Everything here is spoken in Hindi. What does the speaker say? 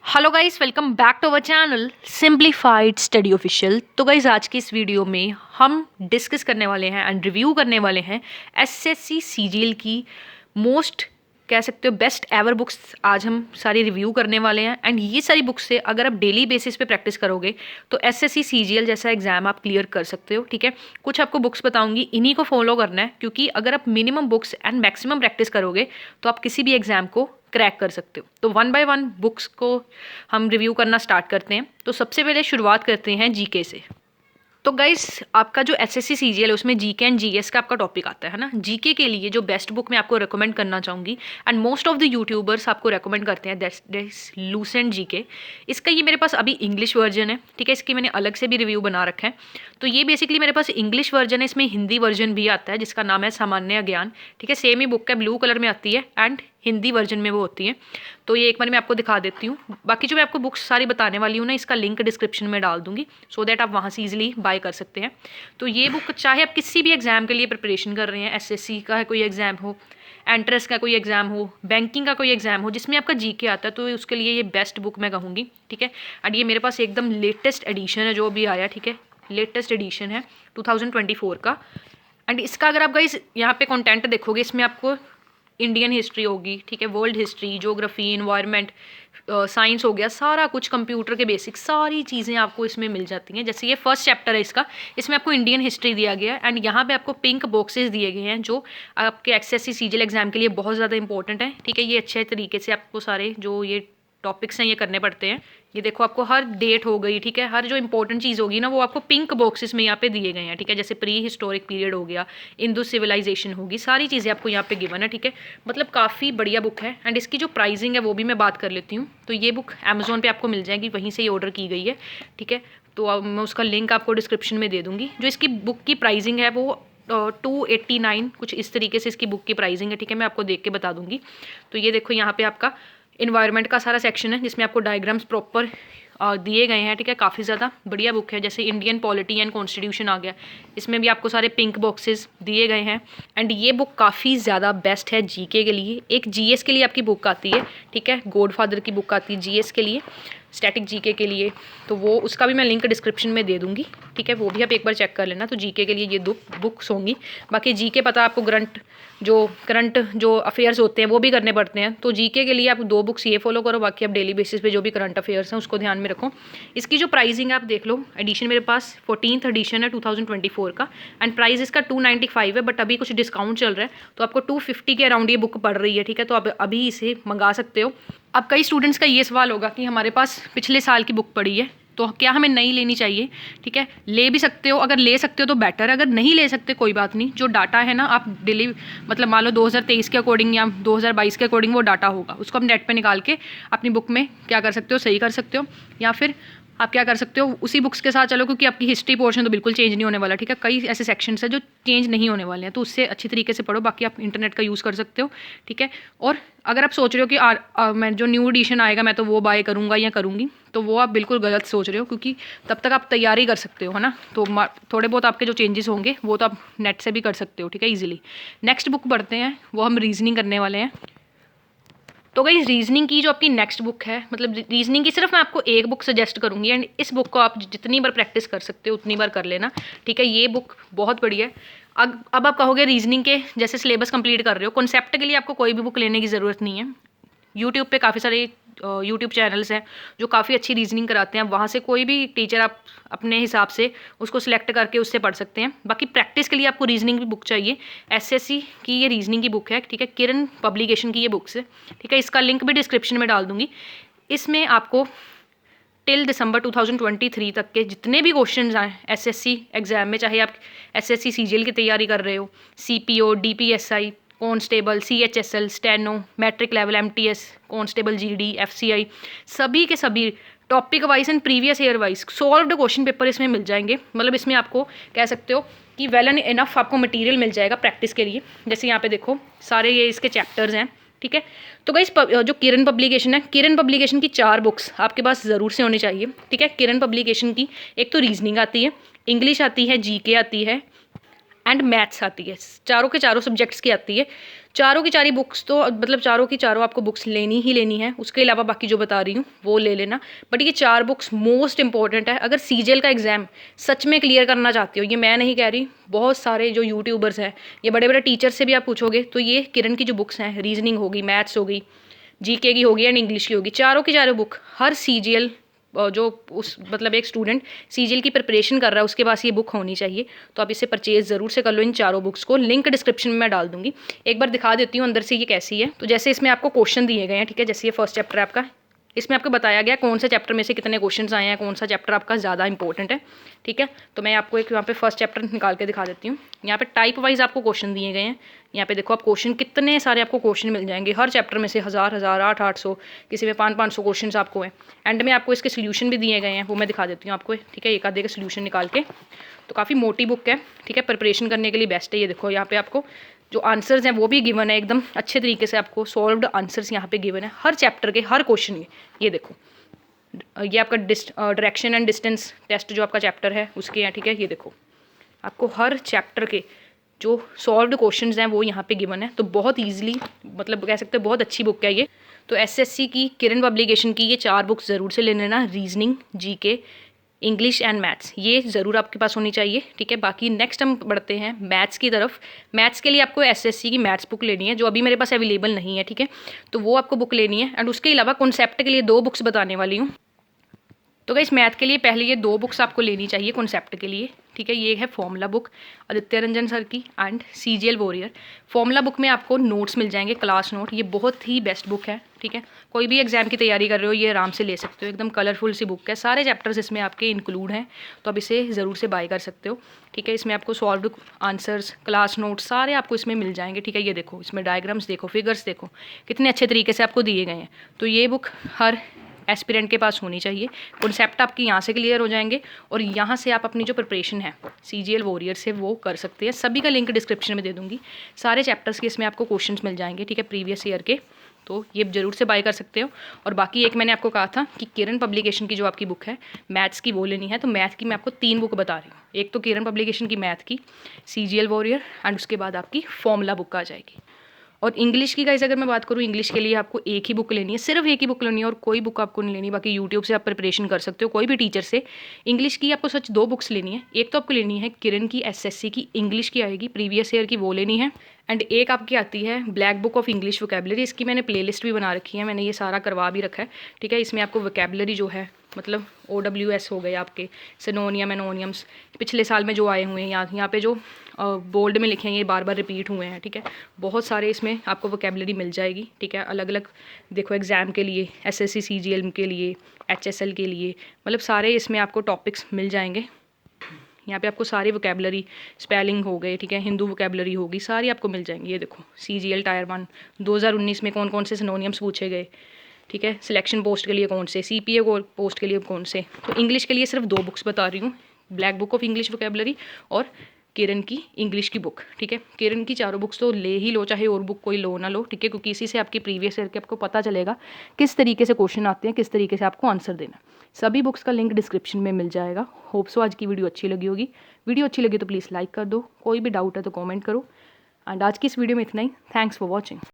Hello guys, welcome back to our channel simplified study official. तो गाइस, आज की इस वीडियो में हम डिस्कस करने वाले हैं एंड रिव्यू करने वाले हैं एसएससी सीजीएल की मोस्ट कह सकते हो बेस्ट एवर बुक्स। आज हम सारी रिव्यू करने वाले हैं एंड ये सारी बुक्स से अगर आप डेली बेसिस पे प्रैक्टिस करोगे तो एसएससी सीजीएल जैसा एग्जाम आप क्लियर कर सकते हो। ठीक है, कुछ आपको बुक्स बताऊंगी, इन्हीं को फॉलो करना है, क्योंकि अगर आप minimum books and maximum practice करोगे तो आप किसी भी एग्जाम को क्रैक कर सकते हो। तो वन बाय वन बुक्स को हम रिव्यू करना स्टार्ट करते हैं। तो सबसे पहले शुरुआत करते हैं जीके से। तो गाइस, आपका जो एसएससी सीजीएल है उसमें जीके एंड जीएस का आपका टॉपिक आता है ना। जीके के लिए जो बेस्ट बुक मैं आपको रेकमेंड करना चाहूँगी and most of the YouTubers आपको रेकमेंड करते हैं, दैट्स लूसेंट जीके। इसका ये मेरे पास अभी इंग्लिश वर्जन है। ठीक है, इसकी मैंने अलग से भी रिव्यू बना रखा है। तो ये बेसिकली मेरे पास इंग्लिश वर्जन है, इसमें हिंदी वर्जन भी आता है जिसका नाम है सामान्य ज्ञान। ठीक है, सेम ही बुक है, ब्लू कलर में आती है एंड हिंदी वर्जन में वो होती है। तो ये एक बार मैं आपको दिखा देती हूँ। बाकी जो मैं आपको बुक्स सारी बताने वाली हूँ ना, इसका लिंक डिस्क्रिप्शन में डाल दूंगी सो दैट आप वहाँ से ईजिली बाय कर सकते हैं। तो ये बुक चाहे आप किसी भी एग्जाम के लिए प्रिपरेशन कर रहे हैं, एसएससी का है कोई एग्जाम हो, एंट्रेंस का कोई एग्जाम हो, बैंकिंग का कोई एग्जाम हो जिसमें आपका जीके आता है, तो उसके लिए ये बेस्ट बुक मैं कहूँगी। ठीक है, एंड ये मेरे पास एकदम लेटेस्ट एडिशन है जो भी आया। ठीक है, लेटेस्ट एडिशन है 2024 का। एंड इसका अगर आप गाइस यहाँ पे कंटेंट देखोगे, इसमें आपको इंडियन हिस्ट्री होगी, ठीक है, world history, geography, environment, science हो गया, सारा कुछ, कंप्यूटर के बेसिक सारी चीज़ें आपको इसमें मिल जाती हैं। जैसे ये फर्स्ट चैप्टर है इसका, इसमें आपको इंडियन हिस्ट्री दिया गया है एंड यहाँ पे आपको पिंक बॉक्सेस दिए गए हैं जो आपके एसएससी सीजीएल एग्जाम के लिए बहुत ज़्यादा इंपॉर्टेंट है। ठीक है, ये अच्छे तरीके से आपको सारे जो ये टॉपिक्स हैं ये करने पड़ते हैं। ये देखो, आपको हर डेट हो गई, ठीक है, हर जो इंपॉर्टेंट चीज़ होगी ना वो आपको पिंक बॉक्सेस में यहाँ पे दिए गए हैं। ठीक है, जैसे प्री हिस्टोरिक पीरियड हो गया, इंडो सिविलाइजेशन होगी, सारी चीज़ें आपको यहाँ पे गिवन है। ठीक है, मतलब काफ़ी बढ़िया बुक है एंड इसकी जो प्राइसिंग है वो भी मैं बात कर लेती हूँ। तो ये बुक अमेजोन पे आपको मिल जाएगी, वहीं से ही ऑर्डर की गई है। ठीक है, तो अब मैं उसका लिंक आपको डिस्क्रिप्शन में दे दूँगी। जो इसकी बुक की प्राइसिंग है वो 289 कुछ इस तरीके से इसकी बुक की प्राइसिंग है। ठीक है, मैं आपको देख के बता दूँगी। तो ये देखो, यहाँ पे आपका इन्वायरमेंट का सारा सेक्शन है जिसमें आपको डायग्राम्स प्रॉपर दिए गए हैं। ठीक है, काफ़ी ज़्यादा बढ़िया बुक है। जैसे इंडियन पॉलिटी एंड कॉन्स्टिट्यूशन आ गया, इसमें भी आपको सारे पिंक बॉक्सेस दिए गए हैं एंड ये बुक काफ़ी ज़्यादा बेस्ट है जीके के लिए। एक जीएस के लिए आपकी बुक आती है, ठीक है, गॉडफादर की बुक आती है जीएस के लिए, स्टैटिक जीके के लिए, तो वो उसका भी मैं लिंक डिस्क्रिप्शन में दे दूँगी। ठीक है, वो भी आप एक बार चेक कर लेना। तो जीके के लिए ये दो बुक्स होंगी। बाकी जीके पता आपको करंट जो अफेयर्स होते हैं वो भी करने पड़ते हैं। तो जीके के लिए आप दो बुक्स ये फॉलो करो, बाकी आप डेली बेसिस पे जो भी करंट अफेयर्स हैं उसको ध्यान में रखो। इसकी जो प्राइसिंग है आप देख लो, एडिशन मेरे पास 14th एडिशन है 2024 का एंड प्राइस इसका 295 है, बट अभी कुछ डिस्काउंट चल रहा है तो आपको 250 के अराउंड ये बुक पड़ रही है। ठीक है, तो आप अभी इसे मंगा सकते हो। अब कई स्टूडेंट्स का ये सवाल होगा कि हमारे पास पिछले साल की बुक पड़ी है तो क्या हमें नई लेनी चाहिए? ठीक है, ले भी सकते हो, अगर ले सकते हो तो बेटर है, अगर नहीं ले सकते कोई बात नहीं। जो डाटा है ना, आप डेली मतलब मान लो 2023 के अकॉर्डिंग या 2022 के अकॉर्डिंग वो डाटा होगा, उसको आप नेट पे निकाल के अपनी बुक में क्या कर सकते हो, सही कर सकते हो। या फिर आप क्या कर सकते हो, उसी बुक्स के साथ चलो, क्योंकि आपकी हिस्ट्री पोर्शन तो बिल्कुल चेंज नहीं होने वाला। ठीक है, कई ऐसे सेक्शंस हैं जो चेंज नहीं होने वाले हैं, तो उससे अच्छी तरीके से पढ़ो। बाकी आप इंटरनेट का यूज़ कर सकते हो। ठीक है, और अगर आप सोच रहे हो कि मैं जो न्यू एडिशन आएगा मैं तो वो बाय करूँगा या करूँगी, तो वो आप बिल्कुल गलत सोच रहे हो, क्योंकि तब तक आप तैयारी कर सकते हो, है ना। तो थोड़े बहुत आपके जो चेंजेस होंगे वो तो आप नेट से भी कर सकते हो। ठीक है, ईजिली। नेक्स्ट बुक पढ़ते हैं, वो हम रीजनिंग करने वाले हैं। तो गाइस, रीजनिंग की जो आपकी नेक्स्ट बुक है, मतलब रीजनिंग की सिर्फ मैं आपको एक बुक सजेस्ट करूँगी एंड इस बुक को आप जितनी बार प्रैक्टिस कर सकते हो उतनी बार कर लेना। ठीक है, ये बुक बहुत बढ़िया है। अब आप कहोगे रीजनिंग के जैसे सिलेबस कंप्लीट कर रहे हो, कॉन्सेप्ट के लिए आपको कोई भी बुक लेने की ज़रूरत नहीं है। यूट्यूब पे काफ़ी सारे यूट्यूब चैनल्स हैं जो काफ़ी अच्छी रीजनिंग कराते हैं, वहाँ से कोई भी टीचर आप अपने हिसाब से उसको सिलेक्ट करके उससे पढ़ सकते हैं। बाकी प्रैक्टिस के लिए आपको रीजनिंग की बुक चाहिए, एसएससी की ये रीजनिंग की बुक है। ठीक है, किरण पब्लिकेशन की ये बुक्स है। ठीक है, इसका लिंक भी डिस्क्रिप्शन में डाल दूँगी। इसमें आपको टिल दिसंबर 2023 तक के जितने भी क्वेश्चन आए एसएससी एग्जाम में, चाहे आप एसएससी सीजीएल की तैयारी कर रहे हो, CPO, DPSI, constable, CHSL, steno, matric level, MTS, constable, GD, FCI, सभी के सभी topic wise and previous year wise solved question paper इसमें मिल जाएंगे। मतलब इसमें आपको कह सकते हो कि वेल एंड इनफ आपको मटेरियल मिल जाएगा प्रैक्टिस के लिए। जैसे यहाँ पे देखो, सारे ये इसके चैप्टर्स हैं। ठीक है, तो गाइस, जो किरण पब्लिकेशन है, किरण पब्लिकेशन की 4 बुक्स आपके पास ज़रूर से होनी चाहिए। ठीक है, किरण पब्लिकेशन की एक तो रीजनिंग आती है, इंग्लिश आती है, जीके आती है एंड मैथ्स आती है, चारों के चारों सब्जेक्ट्स की आती है। चारों की चारी बुक्स तो मतलब चारों की चारों आपको बुक्स लेनी ही लेनी है, उसके अलावा बाकी जो बता रही हूँ वो ले लेना। बट ये 4 बुक्स मोस्ट इंपॉर्टेंट है अगर सीजीएल का एग्जाम सच में क्लियर करना चाहते हो। ये मैं नहीं कह रही, बहुत सारे जो यूट्यूबर्स हैं, ये बड़े बड़े टीचर से भी आप पूछोगे तो ये किरण की जो बुक्स हैं, रीजनिंग होगी, मैथ्स होगी, जीके की होगी एंड इंग्लिश की होगी, चारों की चारों बुक हर सीजीएल जो उस मतलब एक स्टूडेंट सीजीएल की प्रिपरेशन कर रहा है उसके पास ये बुक होनी चाहिए। तो आप इसे परचेज ज़रूर से कर लो, इन चारों बुक्स को। लिंक डिस्क्रिप्शन में मैं डाल दूंगी। एक बार दिखा देती हूँ अंदर से ये कैसी है। तो जैसे इसमें आपको क्वेश्चन दिए गए हैं, ठीक है, जैसे ये फर्स्ट चैप्टर है आपका, इसमें आपको बताया गया कौन से चैप्टर में से कितने क्वेश्चंस आए हैं, कौन सा चैप्टर आपका ज़्यादा इंपॉर्टेंट है, ठीक है। तो मैं आपको एक यहाँ पे फर्स्ट चैप्टर निकाल के दिखा देती हूँ। यहाँ पे टाइप वाइज आपको क्वेश्चन दिए गए हैं। यहाँ पे देखो आप क्वेश्चन कितने सारे आपको क्वेश्चन मिल जाएंगे हर चैप्टर में से, 1000 800, किसी में 500 क्वेश्चन आपको हैं। एंड में आपको इसके सोल्यूशन भी दिए गए हैं, वो मैं दिखा देती हूँ आपको, ठीक है, एक आधे का सोल्यूशन निकाल के। तो काफ़ी मोटी बुक है, ठीक है, प्रिपरेशन करने के लिए बेस्ट है। ये देखो यहाँ पे आपको जो आंसर्स हैं वो भी गिवन है, एकदम अच्छे तरीके से आपको सॉल्व्ड आंसर्स यहाँ पे गिवन है हर चैप्टर के हर क्वेश्चन के। ये देखो ये आपका डायरेक्शन एंड डिस्टेंस टेस्ट जो आपका चैप्टर है उसके हैं, ठीक है। ये देखो आपको हर चैप्टर के जो सॉल्व्ड क्वेश्चंस हैं वो यहाँ पे गिवन है। तो बहुत ईजिली मतलब कह सकते हैं बहुत अच्छी बुक है ये। तो एसएससी की किरण पब्लिकेशन की ये 4 बुक्स ज़रूर से ले लेना, reasoning, GK, English and maths, ये ज़रूर आपके पास होनी चाहिए, ठीक है। बाकी नेक्स्ट हम बढ़ते हैं मैथ्स की तरफ। मैथ्स के लिए आपको एसएससी की मैथ्स बुक लेनी है जो अभी मेरे पास अवेलेबल नहीं है, ठीक है। तो वो आपको बुक लेनी है। एंड उसके अलावा कॉन्सेप्ट के लिए 2 बुक्स बताने वाली हूँ। तो गाइस मैथ के लिए पहले ये 2 बुक्स आपको लेनी चाहिए कॉन्सेप्ट के लिए, ठीक है। ये है formula book Aditya Ranjan sir की and CGL warrior. Formula book में आपको नोट्स मिल जाएंगे, क्लास नोट, ये बहुत ही बेस्ट बुक है, ठीक है। कोई भी एग्जाम की तैयारी कर रहे हो ये आराम से ले सकते हो, एकदम कलरफुल सी बुक है, सारे चैप्टर्स इसमें आपके इंक्लूड हैं। तो आप इसे ज़रूर से बाय कर सकते हो, ठीक है। इसमें आपको सॉल्व्ड आंसर्स, क्लास नोट्स सारे आपको इसमें मिल जाएंगे, ठीक है। ये देखो इसमें डायग्राम्स देखो, फिगर्स देखो, कितने अच्छे तरीके से आपको दिए गए हैं। तो ये बुक हर एस्पिरेंट के पास होनी चाहिए। कॉन्सेप्ट आपके यहाँ से क्लियर हो जाएंगे और यहाँ से आप अपनी जो प्रिपरेशन है सीजीएल वॉरियर से वो कर सकते हैं। सभी का लिंक डिस्क्रिप्शन में दे दूँगी। सारे चैप्टर्स के इसमें आपको क्वेश्चंस मिल जाएंगे, ठीक है, प्रीवियस ईयर के। तो ये ज़रूर से बाय कर सकते हो। और बाकी एक मैंने आपको कहा था कि किरण पब्लिकेशन की जो आपकी बुक है मैथ्स की वो लेनी है। तो मैथ की मैं आपको 3 बुक बता रही हूँ। एक तो किरण पब्लिकेशन की मैथ की, सीजीएल वॉरियर, एंड उसके बाद आपकी फॉर्मूला बुक आ जाएगी। और इंग्लिश की गाइस अगर मैं बात करूँ, इंग्लिश के लिए आपको एक ही बुक लेनी है, सिर्फ एक ही बुक लेनी है और कोई बुक आपको नहीं लेनी। बाकी यूट्यूब से आप प्रिपरेशन कर सकते हो, कोई भी टीचर से। इंग्लिश की आपको सच 2 बुक्स लेनी है। एक तो आपको लेनी है किरण की एसएससी की इंग्लिश की आएगी प्रीवियस ईयर की, वो लेनी है। एंड एक आपकी आती है black book of English vocabulary. इसकी मैंने प्लेलिस्ट भी बना रखी है, मैंने ये सारा करवा भी रखा है, ठीक है। इसमें आपको वोकेबलरी जो है मतलब OWS हो गए आपके, सिनोनियम एनोनियम्स, पिछले साल में जो आए हुए हैं, यहाँ पे जो बोल्ड में लिखे हैं ये बार बार रिपीट हुए हैं, ठीक है। बहुत सारे इसमें आपको वोकेबलरी मिल जाएगी, ठीक है। अलग अलग देखो एग्ज़ाम के लिए, एसएससी सीजीएल के लिए, HSL के लिए, मतलब सारे इसमें आपको टॉपिक्स मिल जाएंगे। यहाँ पे आपको सारी वोकेबलरी, स्पेलिंग हो गए, ठीक है, हिंदू वोकेबलरी होगी, सारी आपको मिल जाएंगी। ये देखो सीजीएल टायर 1 2019 में कौन कौन से सिनोनियम्स पूछे गए, ठीक है, सिलेक्शन पोस्ट के लिए कौन से, सीपीए पोस्ट के लिए कौन से। तो इंग्लिश के लिए सिर्फ 2 बुक्स बता रही हूँ, black book of English vocabulary और किरण की इंग्लिश की बुक, ठीक है। किरण की चारों बुक्स तो ले ही लो, चाहे और बुक कोई लो ना लो, ठीक है, क्योंकि इसी से आपकी प्रीवियस ईयर के आपको पता चलेगा किस तरीके से क्वेश्चन आते हैं, किस तरीके से आपको आंसर देना। सभी बुक्स का लिंक डिस्क्रिप्शन में मिल जाएगा। होप सो आज की वीडियो अच्छी लगी होगी। वीडियो अच्छी लगी तो प्लीज़ लाइक कर दो, कोई भी डाउट है तो कॉमेंट करो। एंड आज की इस वीडियो में इतना ही। Thanks for watching.